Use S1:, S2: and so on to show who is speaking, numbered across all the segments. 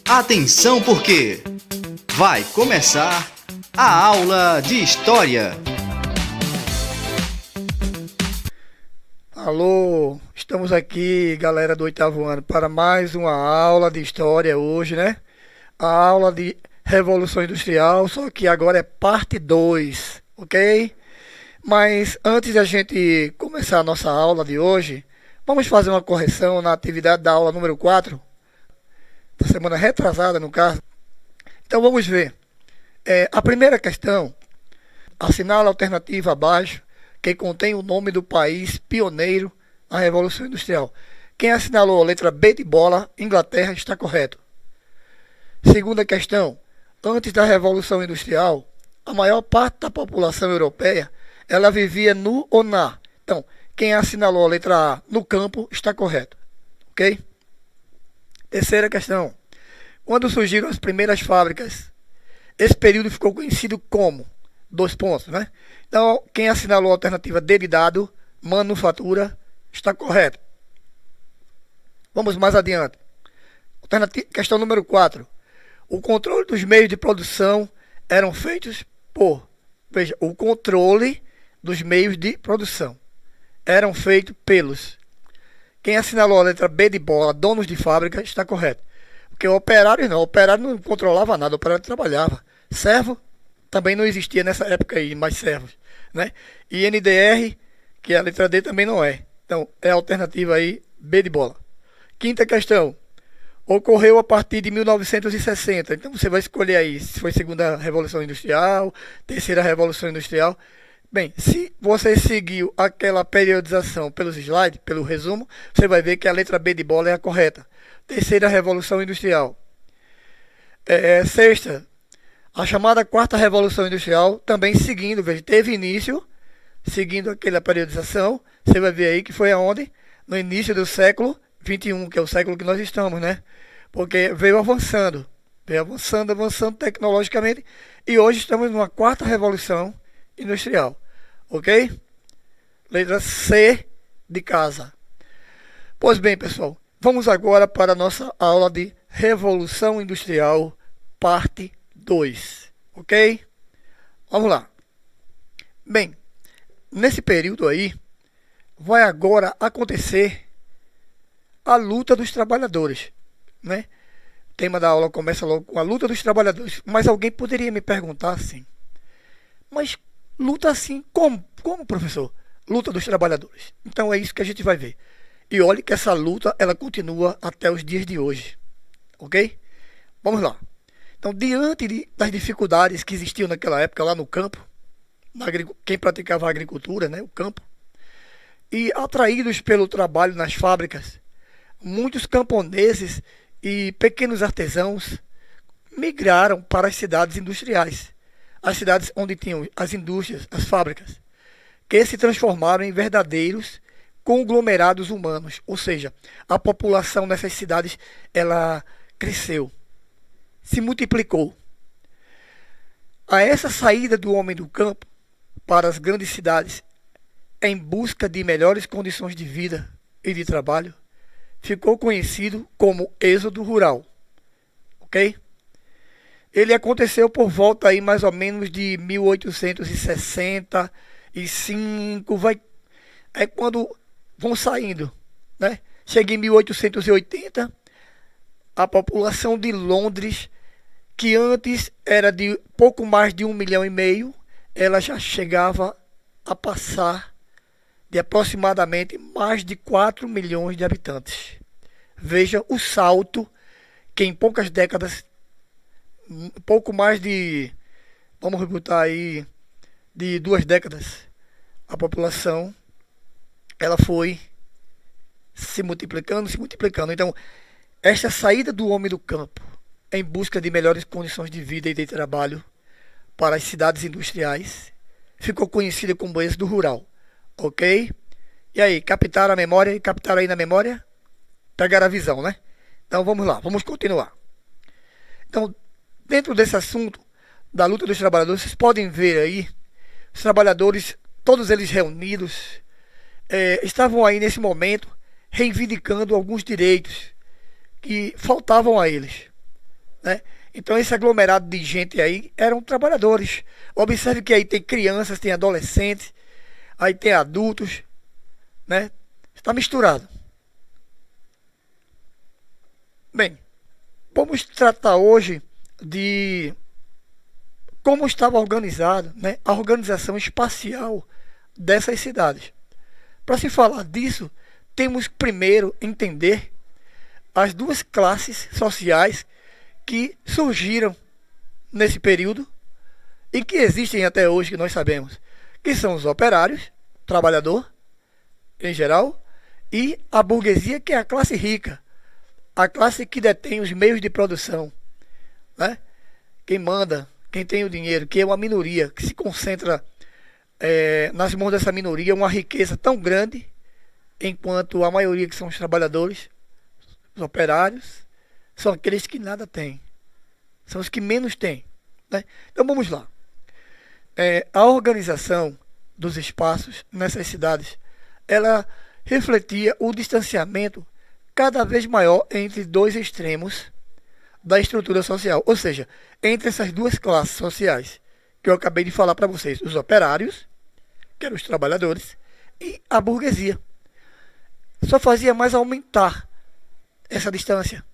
S1: Atenção porque vai começar a aula de História.
S2: Alô, estamos aqui, galera do oitavo ano, para mais uma aula de História hoje, né? A aula de Revolução Industrial, só que agora é parte 2, ok? Mas antes de a gente começar a nossa aula de hoje, vamos fazer uma correção na atividade da aula número 4, da semana retrasada, no caso. Então vamos ver. A primeira questão, assinala a alternativa abaixo, que contém o nome do país pioneiro na Revolução Industrial. Quem assinalou a letra B de bola, Inglaterra, está correto. Segunda questão, antes da Revolução Industrial, a maior parte da população europeia, ela vivia no ou na. Então, quem assinalou a letra A no campo, está correto. Ok? Terceira questão, quando surgiram as primeiras fábricas, esse período ficou conhecido como? Dois pontos, né? Então, quem assinalou a alternativa D de dado, manufatura, está correto. Vamos mais adiante. Questão número 4. O controle dos meios de produção eram feitos por... Veja, o controle dos meios de produção eram feitos pelos... Quem assinalou a letra B de bola, donos de fábrica, está correto. Porque o operário não controlava nada, o operário trabalhava. Servo também não existia nessa época aí, mais servos, né? E NDR, que é a letra D, também não é. Então, é a alternativa aí, B de bola. Quinta questão. Ocorreu a partir de 1960. Então, você vai escolher aí se foi segunda Revolução Industrial, terceira Revolução Industrial. Bem, se você seguiu aquela periodização pelos slides, pelo resumo, você vai ver que a letra B de bola é a correta. Terceira Revolução Industrial. Sexta, a chamada quarta Revolução Industrial, também seguindo, veja, teve início, seguindo aquela periodização, você vai ver aí que foi aonde? No início do século XXI, que é o século que nós estamos, né? Porque veio avançando tecnologicamente, e hoje estamos numa quarta Revolução Industrial, ok? Letra C de casa. Pois bem, pessoal, vamos agora para a nossa aula de Revolução Industrial, parte 2, ok? Vamos lá. Bem, nesse período aí, vai agora acontecer a luta dos trabalhadores, né? O tema da aula começa logo com a luta dos trabalhadores, mas alguém poderia me perguntar assim, mas luta assim como? Como, professor? Luta dos trabalhadores. Então é isso que a gente vai ver. E olhe que essa luta, ela continua até os dias de hoje, ok? Vamos lá. Então, diante das dificuldades que existiam naquela época lá no campo, quem praticava a agricultura, né, o campo, e atraídos pelo trabalho nas fábricas, muitos camponeses e pequenos artesãos migraram para as cidades industriais, as cidades onde tinham as indústrias, as fábricas, que se transformaram em verdadeiros conglomerados humanos, ou seja, a população nessas cidades, ela cresceu, se multiplicou. A essa saída do homem do campo para as grandes cidades em busca de melhores condições de vida e de trabalho, ficou conhecido como êxodo rural, ok? Ele aconteceu por volta aí mais ou menos de 1865, é quando vão saindo, né? Chega em 1880, a população de Londres, que antes era de pouco mais de 1,5 milhão, ela já chegava a passar de aproximadamente mais de 4 milhões de habitantes. Veja o salto que em poucas décadas, pouco mais de, vamos botar aí, de 2 décadas, a população, ela foi se multiplicando. Então, esta saída do homem do campo em busca de melhores condições de vida e de trabalho para as cidades industriais ficou conhecida como êxodo rural, ok? E aí, captaram a memória? Captaram aí na memória? Pegaram a visão, né? Então vamos lá, vamos continuar. Então, dentro desse assunto da luta dos trabalhadores, vocês podem ver aí, os trabalhadores, todos eles reunidos, estavam aí nesse momento reivindicando alguns direitos que faltavam a eles, né? Então esse aglomerado de gente aí eram trabalhadores. Observe que aí tem crianças, tem adolescentes, aí tem adultos, né? Está misturado. Bem, vamos tratar hoje de como estava organizado, né, a organização espacial dessas cidades. Para se falar disso, temos primeiro entender as duas classes sociais que surgiram nesse período e que existem até hoje, que nós sabemos, que são os operários, trabalhador em geral, e a burguesia, que é a classe rica, a classe que detém os meios de produção, né? Quem manda, quem tem o dinheiro, que é uma minoria, que se concentra nas mãos dessa minoria uma riqueza tão grande, enquanto a maioria que são os trabalhadores, os operários, são aqueles que nada têm, são os que menos têm, né? Então vamos lá. A organização dos espaços nessas cidades, ela refletia o distanciamento cada vez maior entre dois extremos da estrutura social, ou seja, entre essas duas classes sociais que eu acabei de falar para vocês, os operários, que eram os trabalhadores, e a burguesia. Só fazia mais aumentar essa distância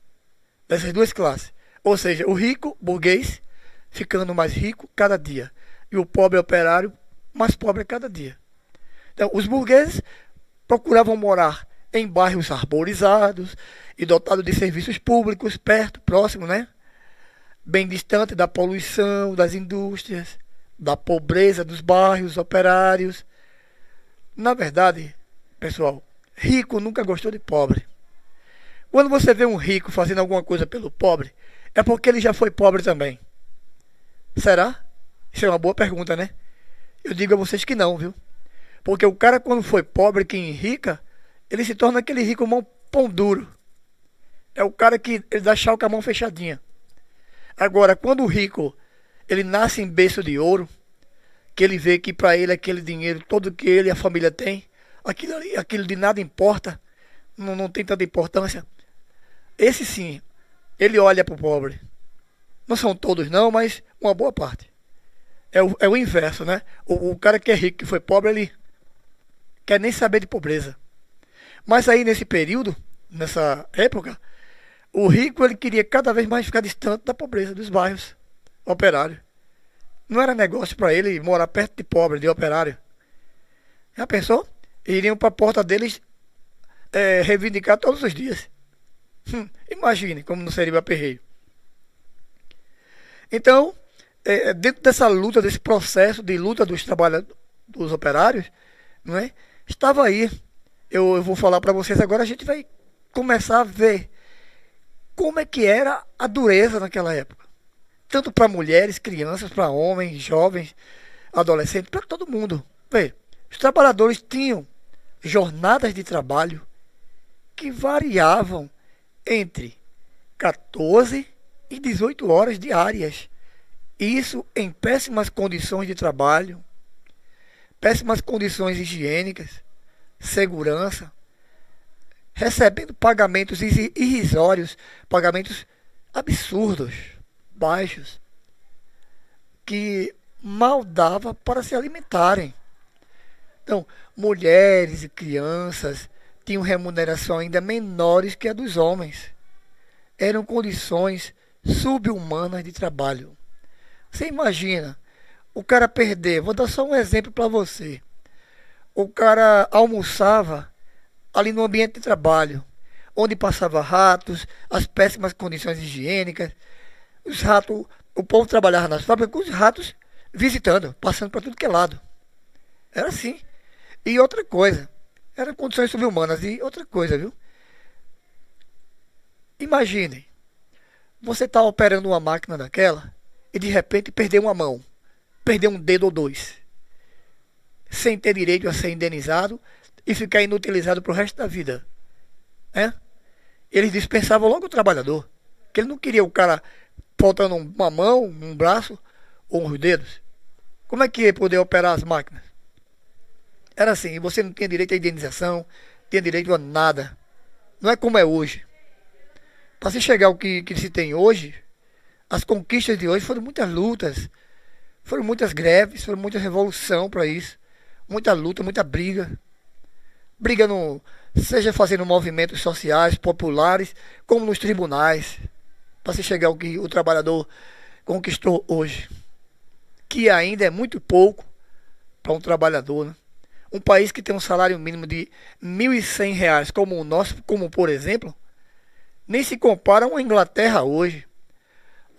S2: dessas duas classes, ou seja, o rico burguês ficando mais rico cada dia e o pobre operário mais pobre cada dia. Então, os burgueses procuravam morar em bairros arborizados e dotados de serviços públicos, perto, próximo, né? Bem distante da poluição, das indústrias, da pobreza dos bairros operários. Na verdade, pessoal, rico nunca gostou de pobre. Quando você vê um rico fazendo alguma coisa pelo pobre, é porque ele já foi pobre também. Será? Isso é uma boa pergunta, né? Eu digo a vocês que não, viu? Porque o cara, quando foi pobre, que enrica, ele se torna aquele rico mão pão duro. É o cara que ele dá tchau com a mão fechadinha. Agora, quando o rico, ele nasce em berço de ouro, que ele vê que para ele aquele dinheiro, todo que ele e a família tem, aquilo ali, aquilo de nada importa, não tem tanta importância. Esse sim, ele olha para o pobre. Não são todos não, mas uma boa parte. É o inverso, né? O cara que é rico, que foi pobre, ele quer nem saber de pobreza. Mas aí nesse período, nessa época, o rico ele queria cada vez mais ficar distante da pobreza, dos bairros operários. Não era negócio para ele morar perto de pobre, de operário. Já pensou? Iriam para a porta deles reivindicar todos os dias. Imagine como não seria o aperreio. Então, dentro dessa luta, desse processo de luta dos trabalhadores, dos operários, não é? Estava aí. Eu vou falar para vocês agora, a gente vai começar a ver como é que era a dureza naquela época. Tanto para mulheres, crianças, para homens, jovens, adolescentes, para todo mundo. Vê, os trabalhadores tinham jornadas de trabalho que variavam entre 14 e 18 horas diárias. Isso em péssimas condições de trabalho, péssimas condições higiênicas, segurança, recebendo pagamentos irrisórios, pagamentos absurdos, baixos, que mal dava para se alimentarem. Então, mulheres e crianças tinham remuneração ainda menores que a dos homens. Eram condições sub-humanas de trabalho. Você imagina, o cara perder, vou dar só um exemplo para você. O cara almoçava ali no ambiente de trabalho, onde passava ratos, as péssimas condições higiênicas, os ratos, o povo trabalhava nas fábricas com os ratos visitando, passando para tudo que é lado. Era assim. E outra coisa, eram condições subhumanas. E outra coisa, viu? Imagine, você está operando uma máquina daquela e de repente perder uma mão, perder um dedo ou dois, sem ter direito a ser indenizado e ficar inutilizado para o resto da vida. Né? Eles dispensavam logo o trabalhador, que ele não queria o cara faltando uma mão, um braço ou uns dedos. Como é que ia poder operar as máquinas? Era assim, e você não tinha direito à indenização, tinha direito a nada. Não é como é hoje. Para se chegar ao que se tem hoje, As conquistas de hoje foram muitas lutas, foram muitas greves, foram muita revolução para isso. Muita luta, muita briga. Briga no, seja fazendo movimentos sociais, populares, como nos tribunais, para se chegar ao que o trabalhador conquistou hoje. Que ainda é muito pouco para um trabalhador, né? Um país que tem um salário mínimo de R$ 1.100, como o nosso, como por exemplo, nem se compara a uma Inglaterra hoje.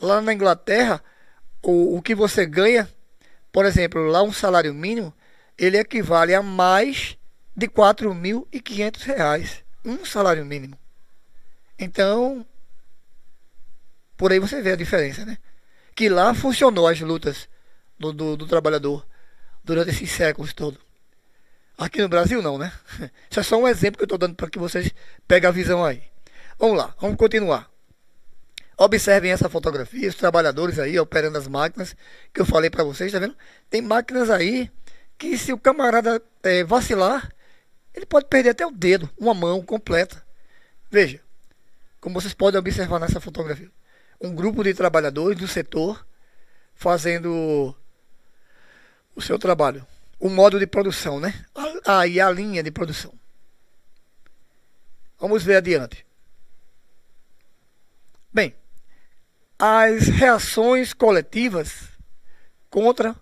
S2: Lá na Inglaterra, o que você ganha, por exemplo, lá um salário mínimo, ele equivale a mais de R$ 4.500. Um salário mínimo. Então, por aí você vê a diferença, né? Que lá funcionou as lutas do trabalhador durante esses séculos todos. Aqui no Brasil não, né? Isso é só um exemplo que eu estou dando para que vocês peguem a visão aí. Vamos lá, vamos continuar. Observem essa fotografia, os trabalhadores aí operando as máquinas que eu falei para vocês, tá vendo? Tem máquinas aí que se o camarada vacilar, ele pode perder até o dedo, uma mão completa. Veja, como vocês podem observar nessa fotografia, um grupo de trabalhadores do setor fazendo o seu trabalho, o modo de produção, né? Aí a linha de produção. Vamos ver adiante. Bem, as reações coletivas contra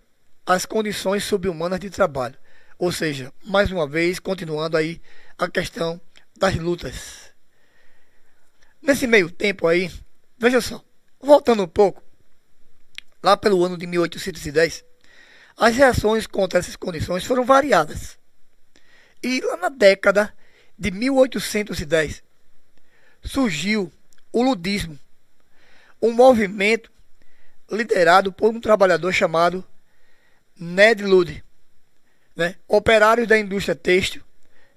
S2: as condições subhumanas de trabalho. Ou seja, mais uma vez, continuando aí a questão das lutas. Nesse meio tempo aí, veja só, voltando um pouco, lá pelo ano de 1810, as reações contra essas condições foram variadas. E lá na década de 1810, surgiu o ludismo, um movimento liderado por um trabalhador chamado Ned Ludd, né? Operários da indústria têxtil,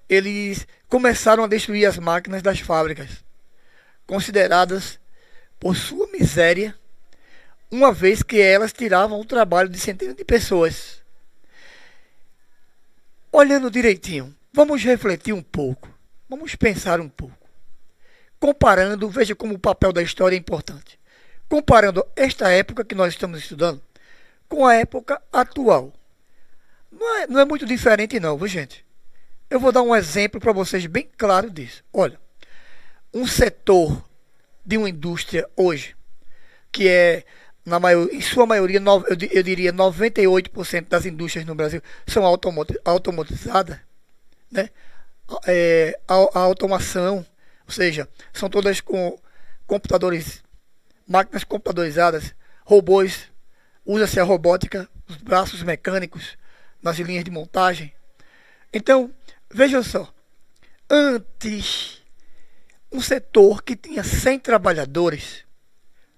S2: eles começaram a destruir as máquinas das fábricas, consideradas por sua miséria, uma vez que elas tiravam o trabalho de centenas de pessoas. Olhando direitinho, vamos refletir um pouco, vamos pensar um pouco. Comparando, veja como o papel da história é importante. Comparando esta época que nós estamos estudando com a época atual. Não é muito diferente não, viu gente? Eu vou dar um exemplo para vocês bem claro disso. Olha, um setor de uma indústria hoje, que é, em sua maioria, eu diria 98% das indústrias no Brasil são automatizadas, né? A automação, ou seja, são todas com computadores, máquinas computadorizadas, robôs, usa-se a robótica, os braços mecânicos nas linhas de montagem. Então, vejam só, antes, um setor que tinha 100 trabalhadores,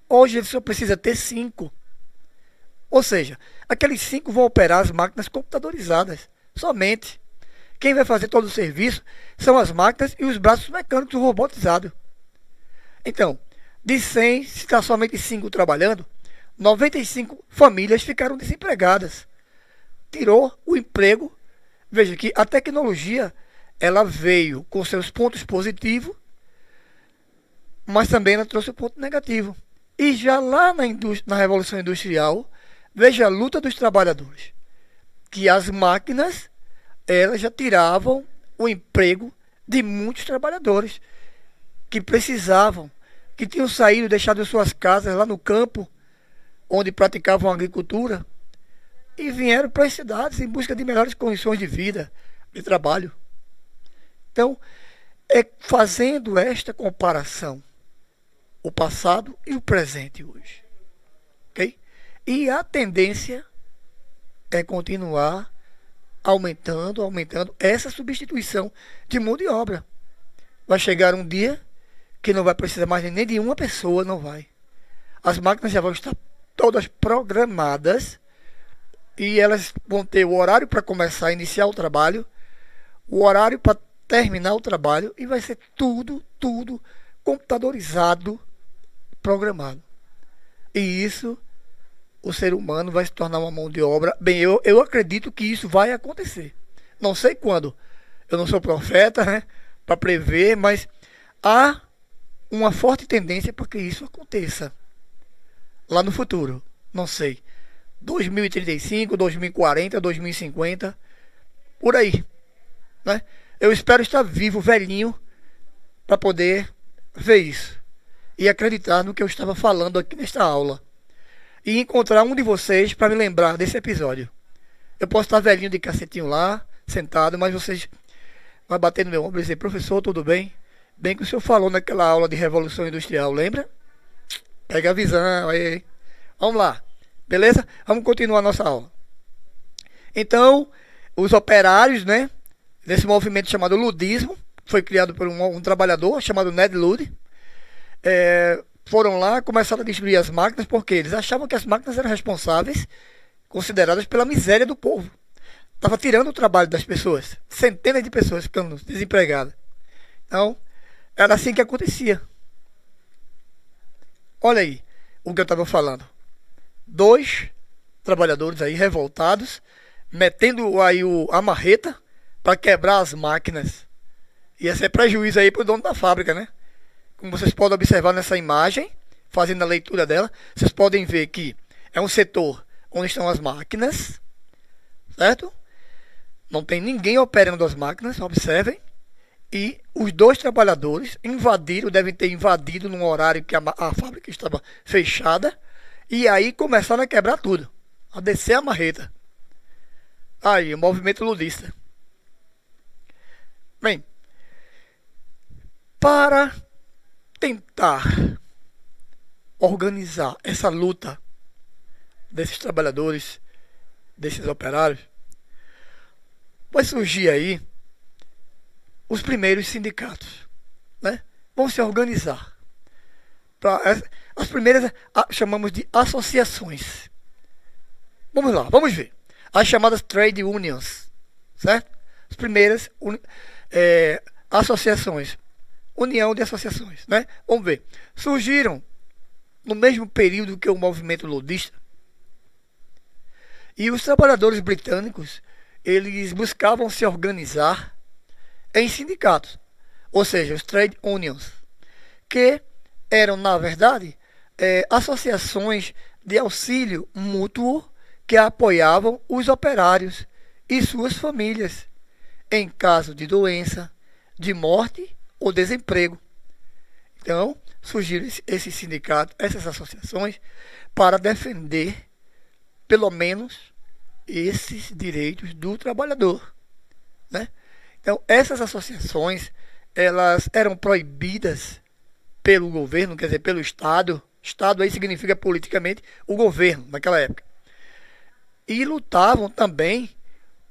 S2: hoje ele só precisa ter 5. Ou seja, aqueles 5 vão operar as máquinas computadorizadas, somente. Quem vai fazer todo o serviço são as máquinas e os braços mecânicos robotizados. Então, de 100, se está somente 5 trabalhando, 95 famílias ficaram desempregadas. Tirou o emprego. Veja que a tecnologia, ela veio com seus pontos positivos, mas também ela trouxe o ponto negativo. E já lá na Revolução Industrial, veja a luta dos trabalhadores, que as máquinas, elas já tiravam o emprego de muitos trabalhadores que precisavam, que tinham saído, deixado suas casas lá no campo, onde praticavam agricultura, e vieram para as cidades em busca de melhores condições de vida, de trabalho. Então, é fazendo esta comparação, o passado e o presente hoje. Ok? E a tendência é continuar aumentando essa substituição de mão de obra. Vai chegar um dia que não vai precisar mais nem de uma pessoa, não vai. As máquinas já vão estar todas programadas e elas vão ter o horário para começar a iniciar o trabalho, o horário para terminar o trabalho, e vai ser tudo computadorizado, programado. E isso, o ser humano vai se tornar uma mão de obra. Bem, eu acredito que isso vai acontecer. Não sei quando. Eu não sou profeta, né, para prever, mas há uma forte tendência para que isso aconteça. lá no futuro. Não sei. 2035, 2040, 2050, por aí, né? Eu espero estar vivo, velhinho, para poder ver isso e acreditar no que eu estava falando aqui nesta aula e encontrar um de vocês para me lembrar desse episódio. Eu posso estar velhinho de cacetinho lá, sentado, mas vocês vão bater no meu ombro e dizer: professor, tudo bem? Bem que o senhor falou naquela aula de Revolução Industrial, lembra? Pega a visão aí. Vamos lá, beleza? Vamos continuar a nossa aula. Então, os operários, né, desse movimento chamado ludismo, foi criado por um trabalhador chamado Ned Ludd, foram lá, começaram a destruir as máquinas, porque eles achavam que as máquinas eram responsáveis, consideradas pela miséria do povo. Estava tirando o trabalho das pessoas, centenas de pessoas ficando desempregadas. Então, era assim que acontecia. Olha aí o que eu estava falando. 2 trabalhadores aí revoltados, metendo aí a marreta para quebrar as máquinas. Ia ser prejuízo aí para o dono da fábrica, né? Como vocês podem observar nessa imagem, fazendo a leitura dela, vocês podem ver que é um setor onde estão as máquinas, certo? Não tem ninguém operando as máquinas, observem. E os 2 trabalhadores invadiram, devem ter invadido num horário que a fábrica estava fechada. E aí começaram a quebrar tudo, a descer a marreta. Aí, o movimento ludista. Bem, para tentar organizar essa luta desses trabalhadores, desses operários, vai surgir aí os primeiros sindicatos, né? Vão se organizar. As primeiras chamamos de associações. Vamos lá, vamos ver. As chamadas trade unions, certo? As primeiras associações, união de associações, né? Vamos ver. Surgiram no mesmo período que o movimento ludista. E os trabalhadores britânicos, eles buscavam se organizar em sindicatos, ou seja, os trade unions, que eram, na verdade, associações de auxílio mútuo que apoiavam os operários e suas famílias em caso de doença, de morte ou desemprego. Então, surgiram esses sindicatos, essas associações, para defender, pelo menos, esses direitos do trabalhador, né? Então, essas associações, elas eram proibidas pelo governo, quer dizer, pelo Estado. Estado aí significa politicamente o governo naquela época. E lutavam também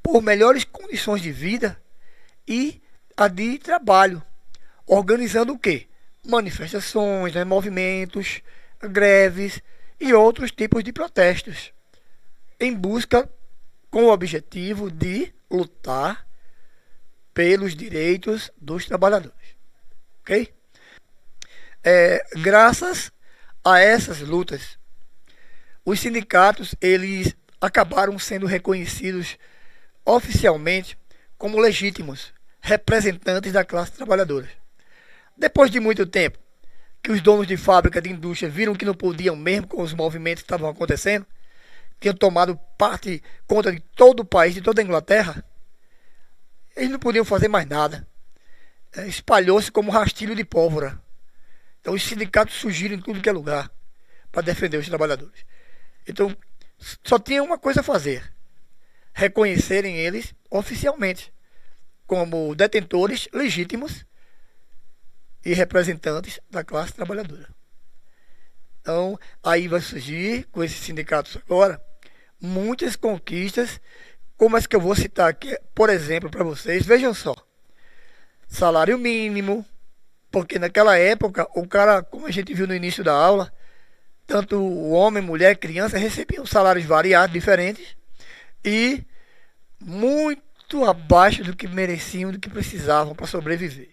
S2: por melhores condições de vida e a de trabalho, organizando o quê? Manifestações, né, movimentos, greves e outros tipos de protestos, em busca, com o objetivo de lutar pelos direitos dos trabalhadores. Ok? Graças a essas lutas, os sindicatos eles acabaram sendo reconhecidos oficialmente como legítimos representantes da classe trabalhadora. Depois de muito tempo que os donos de fábrica de indústria viram que não podiam mesmo com os movimentos que estavam acontecendo, tinham tomado conta de todo o país, de toda a Inglaterra, eles não podiam fazer mais nada. Espalhou-se como rastilho de pólvora. Então os sindicatos surgiram em tudo que é lugar para defender os trabalhadores. Então só tinha uma coisa a fazer: reconhecerem eles oficialmente como detentores legítimos e representantes da classe trabalhadora. Então aí vai surgir, com esses sindicatos agora, muitas conquistas, como as que eu vou citar aqui, por exemplo, para vocês. Vejam só: salário mínimo, porque naquela época o cara, como a gente viu no início da aula, tanto o homem, mulher, criança recebiam salários variados, diferentes, e muito abaixo do que mereciam, do que precisavam para sobreviver.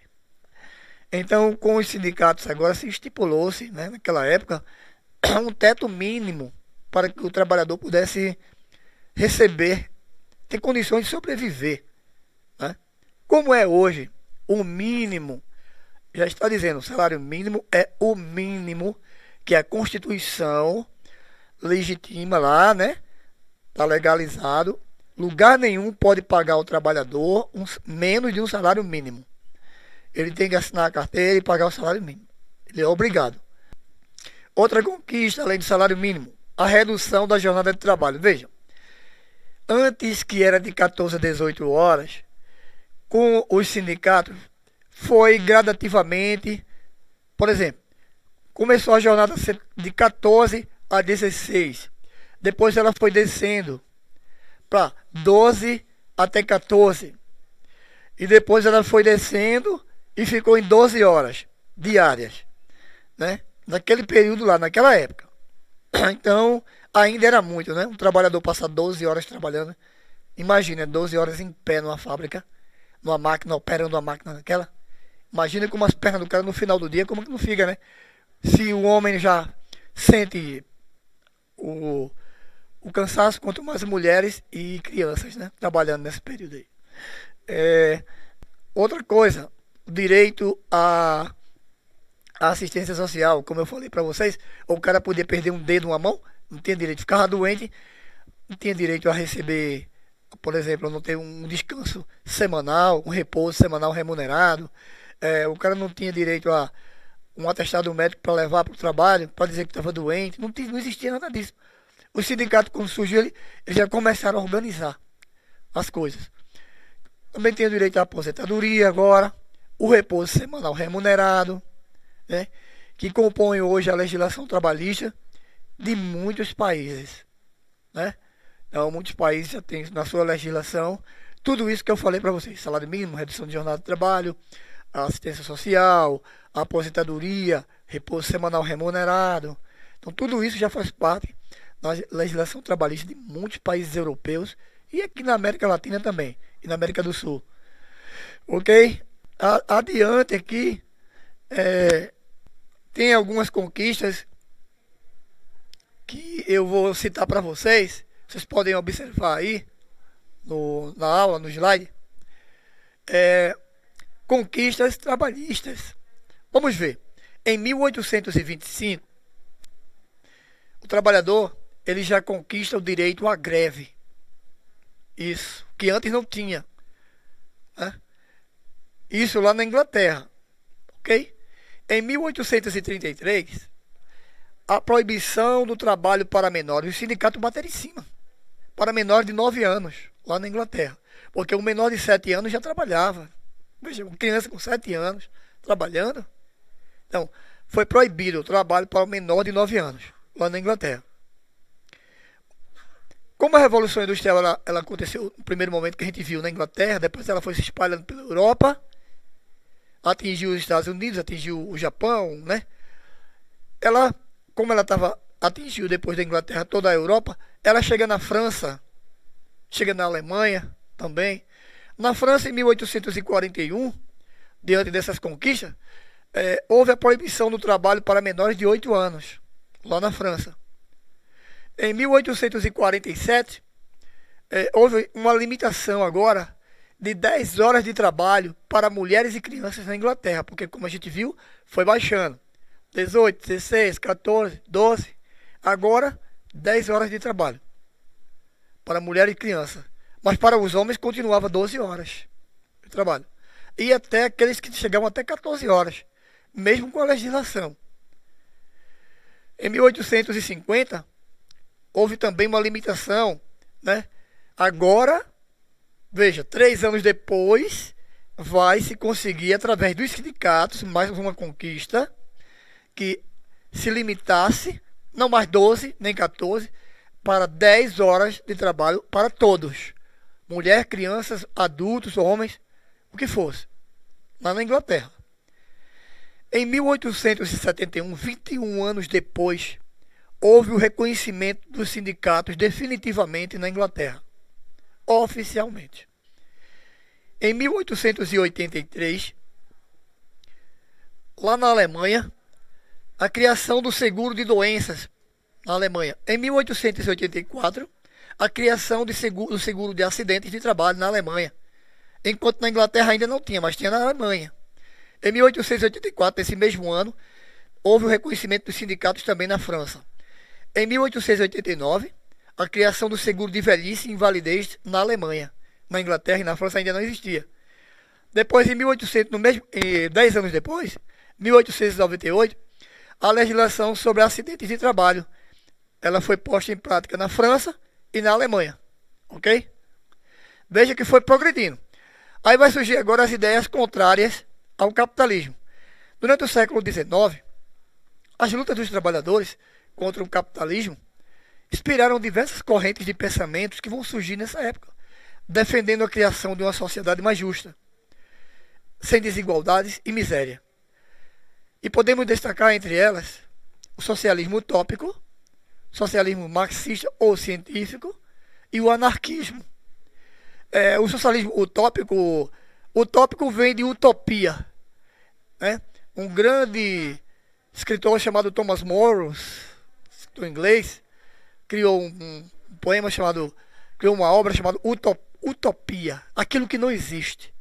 S2: Então, com os sindicatos agora se estipulou-se, né, naquela época, um teto mínimo para que o trabalhador pudesse receber, ter condições de sobreviver, né? Como é hoje, o mínimo, já está dizendo, o salário mínimo é o mínimo que a Constituição legitima lá, né? Está legalizado. Lugar nenhum pode pagar ao trabalhador menos de um salário mínimo. Ele tem que assinar a carteira e pagar o salário mínimo. Ele é obrigado. Outra conquista, além do salário mínimo, a redução da jornada de trabalho. Veja, antes que era de 14 a 18 horas, com os sindicatos, foi gradativamente, por exemplo, começou a jornada de 14 a 16. Depois ela foi descendo para 12 até 14. E depois ela foi descendo e ficou em 12 horas diárias, né? Naquele período lá, naquela época. Então, ainda era muito, né? Um trabalhador passar 12 horas trabalhando. Imagina, 12 horas em pé numa fábrica, numa máquina, operando uma máquina daquela. Imagina como as pernas do cara no final do dia, como que não fica, né? Se o homem já sente o cansaço, quanto mais mulheres e crianças, né? Trabalhando nesse período aí. Outra coisa, o direito à assistência social, como eu falei para vocês, o cara podia perder um dedo, uma mão, não tinha direito, ficava doente, não tinha direito a receber, por exemplo, não ter um descanso semanal, um repouso semanal remunerado. O cara não tinha direito a um atestado médico para levar para o trabalho, para dizer que estava doente, não existia nada disso. Os sindicatos, quando surgiu, eles já começaram a organizar as coisas. Também tem o direito à aposentadoria agora, o repouso semanal remunerado, né, que compõe hoje a legislação trabalhista de muitos países, né? Então, muitos países já têm na sua legislação tudo isso que eu falei para vocês: salário mínimo, redução de jornada de trabalho, a assistência social, a aposentadoria, repouso semanal remunerado. Então, tudo isso já faz parte da legislação trabalhista de muitos países europeus e aqui na América Latina também, e na América do Sul. Ok? Adiante aqui, tem algumas conquistas que eu vou citar para vocês. Vocês podem observar aí na aula, no slide. Conquistas trabalhistas. Vamos ver. Em 1825, o trabalhador ele já conquista o direito à greve. Isso, que antes não tinha, né? Isso lá na Inglaterra, ok? Em 1833, a proibição do trabalho para menores, o sindicato bateram em cima, para menores de 9 anos, lá na Inglaterra, porque o menor de 7 anos já trabalhava. Veja, uma criança com 7 anos trabalhando. Então, foi proibido o trabalho para o menor de 9 anos, lá na Inglaterra. Como a Revolução Industrial ela aconteceu no primeiro momento que a gente viu na Inglaterra, depois ela foi se espalhando pela Europa, atingiu os Estados Unidos, atingiu o Japão, né? Como ela atingiu depois da Inglaterra toda a Europa, ela chega na França, chega na Alemanha também. Na França, em 1841, diante dessas conquistas, houve a proibição do trabalho para menores de 8 anos, lá na França. Em 1847, houve uma limitação agora de 10 horas de trabalho para mulheres e crianças na Inglaterra, porque, como a gente viu, foi baixando. 18, 16, 14, 12. Agora, 10 horas de trabalho para mulher e criança. Mas para os homens continuava 12 horas de trabalho. E até aqueles que chegavam até 14 horas, mesmo com a legislação. Em 1850, houve também uma limitação, né? Agora, veja, 3 anos depois, vai se conseguir, através dos sindicatos, mais uma conquista, que se limitasse, não mais 12, nem 14, para 10 horas de trabalho para todos. Mulher, crianças, adultos, homens, o que fosse. Lá na Inglaterra. Em 1871, 21 anos depois, houve o reconhecimento dos sindicatos definitivamente na Inglaterra. Oficialmente. Em 1883, lá na Alemanha, a criação do seguro de doenças na Alemanha. Em 1884, a criação do seguro de acidentes de trabalho na Alemanha. Enquanto na Inglaterra ainda não tinha, mas tinha na Alemanha. Em 1884, nesse mesmo ano, houve o reconhecimento dos sindicatos também na França. Em 1889, a criação do seguro de velhice e invalidez na Alemanha. Na Inglaterra e na França ainda não existia. Depois, em 1800, 10 anos depois, 1898, a legislação sobre acidentes de trabalho. Ela foi posta em prática na França e na Alemanha. Ok? Veja que foi progredindo. Aí vai surgir agora as ideias contrárias ao capitalismo. Durante o século XIX, as lutas dos trabalhadores contra o capitalismo inspiraram diversas correntes de pensamentos que vão surgir nessa época, defendendo a criação de uma sociedade mais justa, sem desigualdades e miséria. E podemos destacar entre elas o socialismo utópico, socialismo marxista ou científico e o anarquismo. O socialismo utópico vem de utopia, né? Um grande escritor chamado Thomas More, escritor inglês, criou um poema criou uma obra chamada Utopia, aquilo que não existe.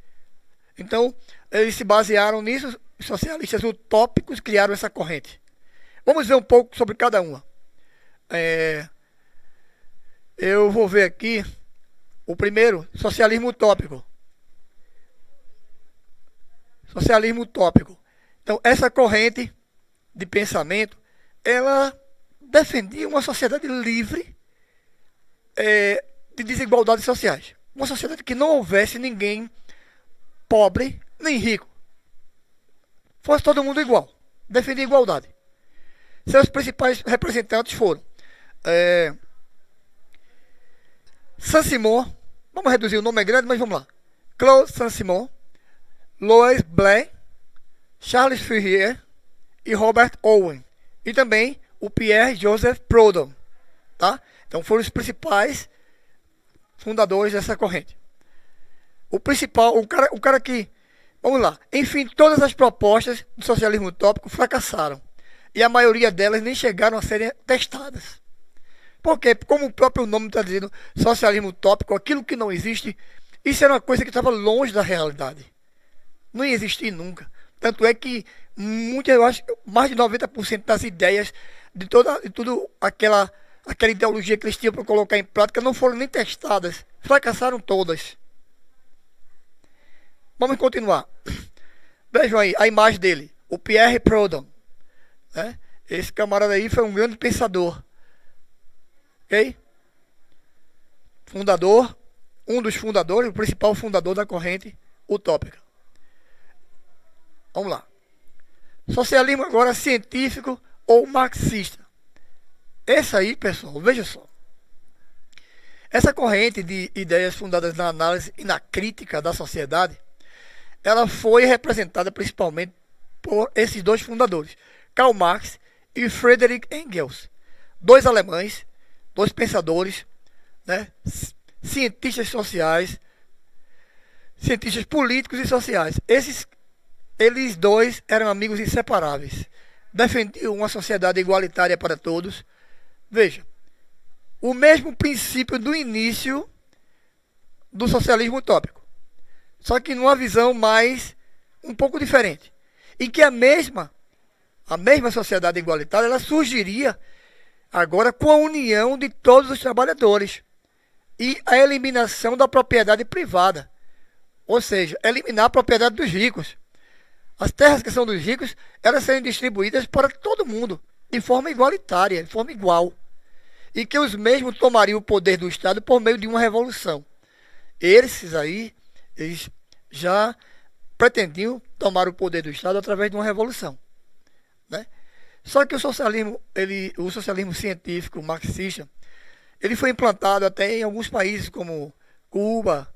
S2: Então, eles se basearam nisso, os socialistas utópicos criaram essa corrente. Vamos ver um pouco sobre cada uma. Eu vou ver aqui o primeiro, socialismo utópico. Socialismo utópico. Então, essa corrente de pensamento, ela defendia uma sociedade livre de desigualdades sociais. Uma sociedade que não houvesse ninguém pobre nem rico. Fosse todo mundo igual. Defendia igualdade. Seus principais representantes foram Saint-Simon, vamos reduzir, o nome é grande, mas vamos lá. Claude Saint-Simon, Louis Blanc, Charles Fourier e Robert Owen. E também o Pierre-Joseph Proudhon. Tá? Então foram os principais fundadores dessa corrente. O principal, o cara que... Vamos lá. Enfim, todas as propostas do socialismo utópico fracassaram. E a maioria delas nem chegaram a serem testadas. Porque, como o próprio nome está dizendo, socialismo utópico, aquilo que não existe, isso era uma coisa que estava longe da realidade. Não ia existir nunca. Tanto é que eu acho, mais de 90% das ideias de tudo aquela ideologia que eles tinham para colocar em prática não foram nem testadas. Fracassaram todas. Vamos continuar. Vejam aí a imagem dele. O Pierre Proudhon. Né? Esse camarada aí foi um grande pensador. Ok? Fundador. Um dos fundadores, o principal fundador da corrente utópica. Vamos lá. Socialismo agora científico ou marxista. Esse aí, pessoal, veja só. Essa corrente de ideias fundadas na análise e na crítica da sociedade, ela foi representada principalmente por esses dois fundadores, Karl Marx e Friedrich Engels, dois alemães, dois pensadores, né, cientistas sociais, cientistas políticos e sociais. Eles dois eram amigos inseparáveis, defendiam uma sociedade igualitária para todos. Veja, o mesmo princípio do início do socialismo utópico, só que numa visão mais um pouco diferente, em que a mesma sociedade igualitária ela surgiria agora com a união de todos os trabalhadores e a eliminação da propriedade privada, ou seja, eliminar a propriedade dos ricos. As terras que são dos ricos, elas serem distribuídas para todo mundo, de forma igualitária, de forma igual. E que os mesmos tomariam o poder do Estado por meio de uma revolução. Eles já pretendiam tomar o poder do Estado através de uma revolução. Né? Só que o socialismo científico, marxista, ele foi implantado até em alguns países como Cuba,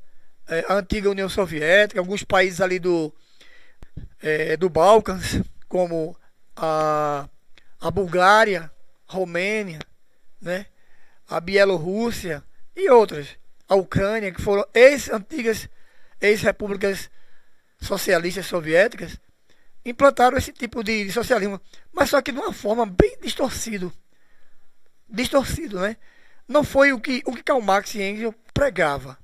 S2: a antiga União Soviética, alguns países ali do Balcãs, como a Bulgária, Romênia, né? A Bielorrússia e outras, a Ucrânia, que foram antigas ex-repúblicas socialistas soviéticas, implantaram esse tipo de socialismo, mas só que de uma forma bem distorcido, né? Não foi o que Karl Marx e Engels pregava.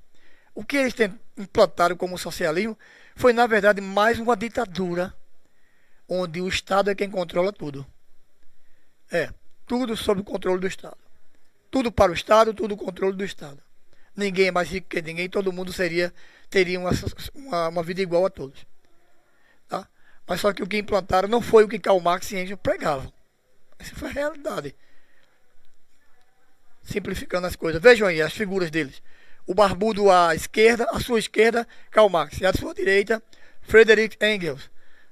S2: O que eles implantaram como socialismo foi, na verdade, mais uma ditadura, onde o Estado é quem controla tudo. tudo sob o controle do Estado. Tudo para o Estado, tudo controle do Estado. Ninguém é mais rico que ninguém, todo mundo teria uma vida igual a todos. Tá? Mas só que o que implantaram não foi o que Karl Marx e Engels pregavam. Essa foi a realidade. Simplificando as coisas. Vejam aí as figuras deles. O barbudo à esquerda, à sua esquerda, Karl Marx. E à sua direita, Friedrich Engels.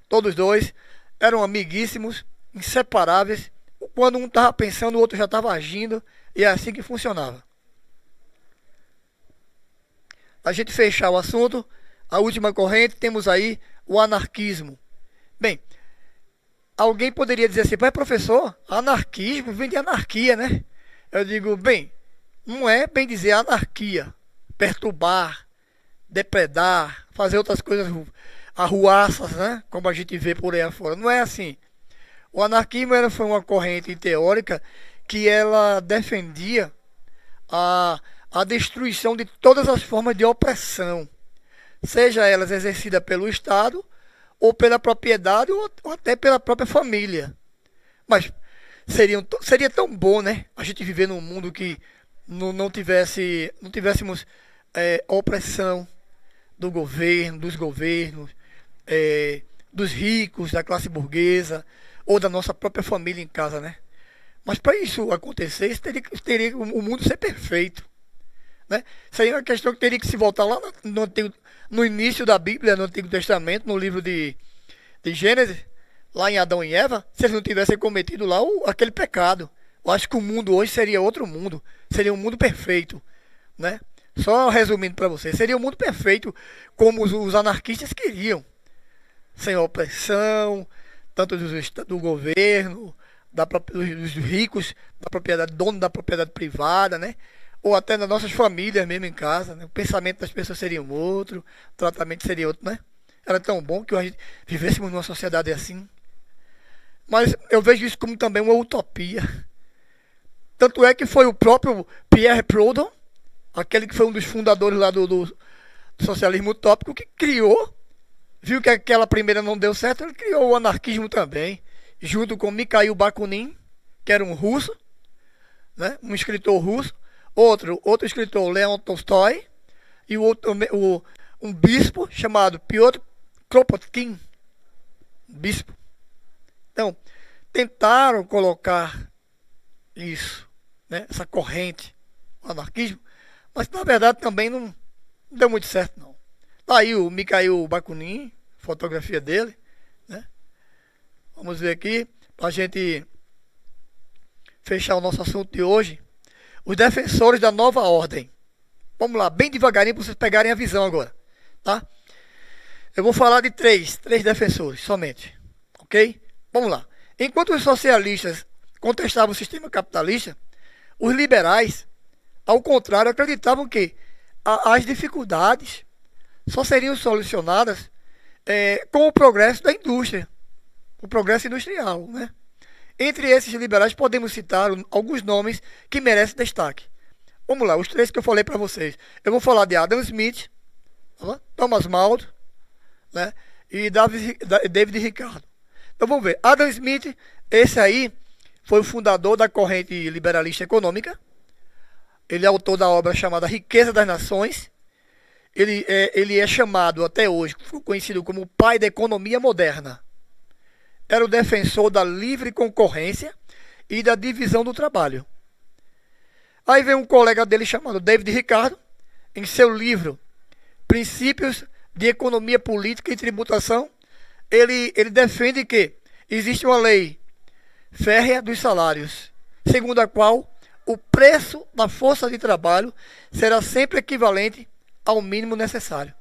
S2: Todos dois eram amiguíssimos, inseparáveis. Quando um estava pensando, o outro já estava agindo. E é assim que funcionava. A gente fechar o assunto, a última corrente, temos aí o anarquismo. Bem, alguém poderia dizer assim, mas professor, anarquismo vem de anarquia, né? Eu digo, bem, não é bem dizer anarquia, perturbar, depredar, fazer outras coisas, arruaças, né? Como a gente vê por aí afora. Não é assim. O anarquismo foi uma corrente teórica que ela defendia a destruição de todas as formas de opressão, seja elas exercidas pelo Estado, ou pela propriedade, ou até pela própria família. Mas seria tão bom, né? A gente viver num mundo que não tivéssemos opressão do governo, dos governos, dos ricos, da classe burguesa, ou da nossa própria família em casa, né? Mas para isso acontecer, teria o mundo ser perfeito. Né? Isso aí é uma questão que teria que se voltar lá no início da Bíblia, no Antigo Testamento, no livro de Gênesis, lá em Adão e Eva, se eles não tivessem cometido lá aquele pecado. Eu acho que o mundo hoje seria outro mundo, seria um mundo perfeito. Né? Só resumindo para vocês, seria um mundo perfeito como os anarquistas queriam, sem opressão, tanto do governo, dos ricos, da propriedade, dono da propriedade privada, né? Ou até nas nossas famílias mesmo em casa, né? O pensamento das pessoas seria um outro, o tratamento seria outro, né? Era tão bom que a gente vivêssemos numa sociedade assim. Mas eu vejo isso como também uma utopia. Tanto é que foi o próprio Pierre Proudhon, aquele que foi um dos fundadores lá do socialismo utópico, que criou, viu que aquela primeira não deu certo, ele criou o anarquismo também, junto com Mikhail Bakunin, que era um russo, né? Um escritor russo, outro escritor, Leon Tolstói, e um bispo chamado Piotr Kropotkin, bispo. Então, tentaram colocar isso, né? Essa corrente, o anarquismo, mas na verdade também não deu muito certo, não. Tá aí o Mikhail Bakunin, fotografia dele, né? Vamos ver aqui, para a gente fechar o nosso assunto de hoje. Os defensores da nova ordem. Vamos lá, bem devagarinho para vocês pegarem a visão agora, tá? Eu vou falar de três defensores somente, ok? Vamos lá. Enquanto os socialistas contestavam o sistema capitalista, os liberais, ao contrário, acreditavam que as dificuldades só seriam solucionadas com o progresso da indústria, o progresso industrial, né? Entre esses liberais podemos citar alguns nomes que merecem destaque. Vamos lá, os três que eu falei para vocês. Eu vou falar de Adam Smith, tá? Thomas Malthus, né? E David Ricardo. Então vamos ver. Adam Smith, esse aí foi o fundador da corrente liberalista econômica. Ele é autor da obra chamada Riqueza das Nações. Ele é chamado até hoje, conhecido como o pai da economia moderna. Era o defensor da livre concorrência e da divisão do trabalho. Aí vem um colega dele chamado David Ricardo, em seu livro Princípios de Economia Política e Tributação, ele defende que existe uma lei férrea dos salários, segundo a qual o preço da força de trabalho será sempre equivalente ao mínimo necessário.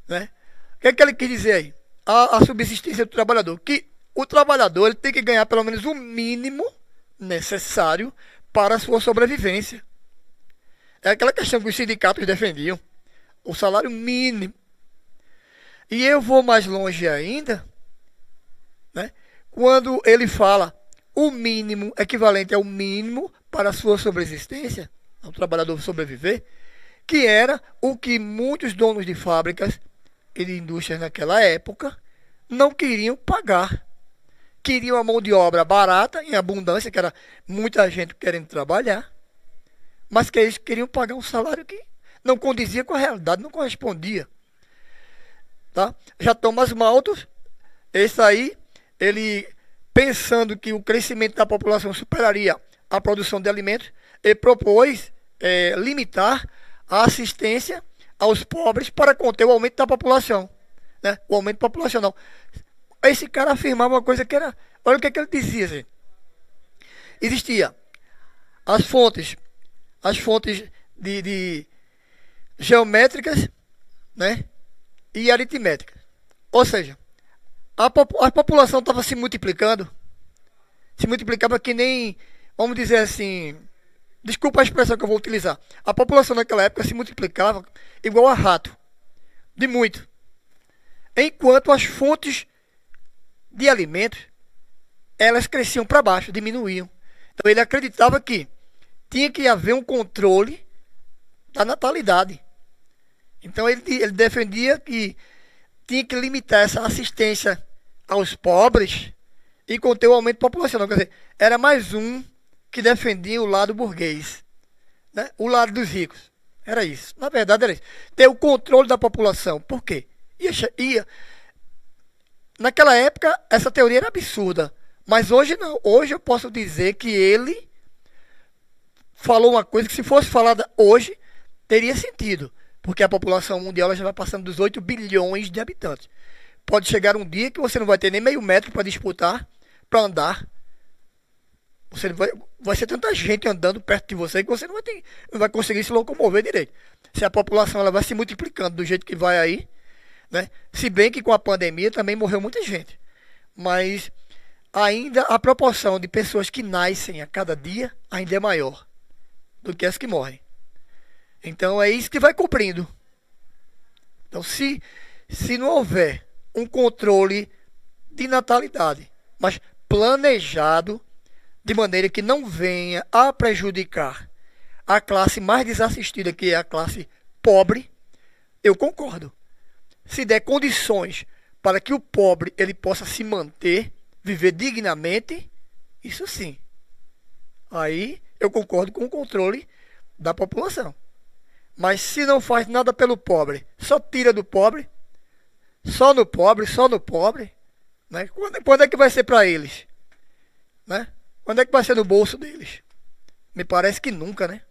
S2: Né? O que é que ele quis dizer aí? A subsistência do trabalhador, que o trabalhador ele tem que ganhar pelo menos o mínimo necessário para a sua sobrevivência. É aquela questão que os sindicatos defendiam, o salário mínimo. E eu vou mais longe ainda, né? Quando ele fala o mínimo equivalente ao mínimo para a sua sobrevivência, ao trabalhador sobreviver, que era o que muitos donos de fábricas e de indústrias naquela época não queriam pagar, queriam a mão de obra barata, em abundância, que era muita gente querendo trabalhar, mas que eles queriam pagar um salário que não condizia com a realidade, não correspondia. Tá? Já Thomas Malthus, esse aí, ele pensando que o crescimento da população superaria a produção de alimentos, ele propôs limitar a assistência aos pobres para conter o aumento da população, né? O aumento populacional. Esse cara afirmava uma coisa que era... Olha o que ele dizia, gente. Existia as fontes de geométricas, né? E aritméticas. Ou seja, a população estava se multiplicava que nem, vamos dizer assim, desculpa a expressão que eu vou utilizar, a população naquela época se multiplicava igual a rato, de muito, enquanto as fontes de alimentos, elas cresciam para baixo, diminuíam. Então ele acreditava que tinha que haver um controle da natalidade. Então ele defendia que tinha que limitar essa assistência aos pobres e conter o aumento populacional. Quer dizer, era mais um que defendia o lado burguês, né? O lado dos ricos. Era isso. Na verdade era isso. Ter o controle da população. Por quê? Naquela época, essa teoria era absurda. Mas hoje não. Hoje eu posso dizer que ele falou uma coisa que, se fosse falada hoje, teria sentido. Porque a população mundial já vai passando dos 8 bilhões de habitantes. Pode chegar um dia que você não vai ter nem meio metro para disputar, para andar. Você vai ser tanta gente andando perto de você que você não vai conseguir se locomover direito. Se a população ela vai se multiplicando do jeito que vai aí, né? Se bem que com a pandemia também morreu muita gente. Mas ainda a proporção de pessoas que nascem a cada dia ainda é maior do que as que morrem. Então é isso que vai cumprindo. Então se não houver um controle de natalidade, mas planejado, de maneira que não venha a prejudicar a classe mais desassistida, que é a classe pobre, eu concordo. Se der condições para que o pobre ele possa se manter, viver dignamente, isso sim. Aí eu concordo com o controle da população. Mas se não faz nada pelo pobre, só tira do pobre, só no pobre, né? Quando é que vai ser para eles? Né? Quando é que vai ser no bolso deles? Me parece que nunca, né?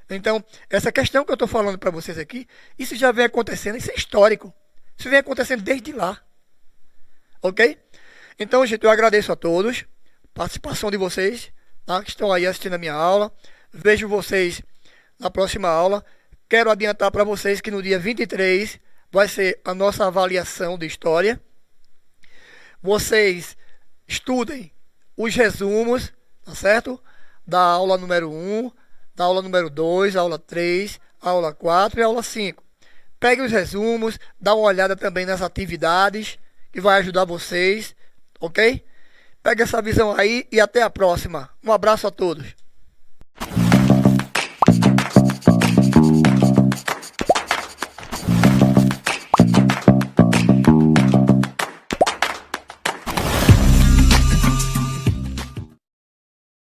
S2: Então, essa questão que eu estou falando para vocês aqui, isso já vem acontecendo, isso é histórico. Isso vem acontecendo desde lá. Ok? Então, gente, eu agradeço a todos, a participação de vocês, tá? Que estão aí assistindo a minha aula. Vejo vocês na próxima aula. Quero adiantar para vocês que no dia 23 vai ser a nossa avaliação de história. Vocês estudem os resumos, tá certo? Da aula número 1, da aula número 2, aula 3, aula 4 e aula 5. Peguem os resumos, dá uma olhada também nas atividades, que vai ajudar vocês, ok? Pega essa visão aí e até a próxima. Um abraço a todos.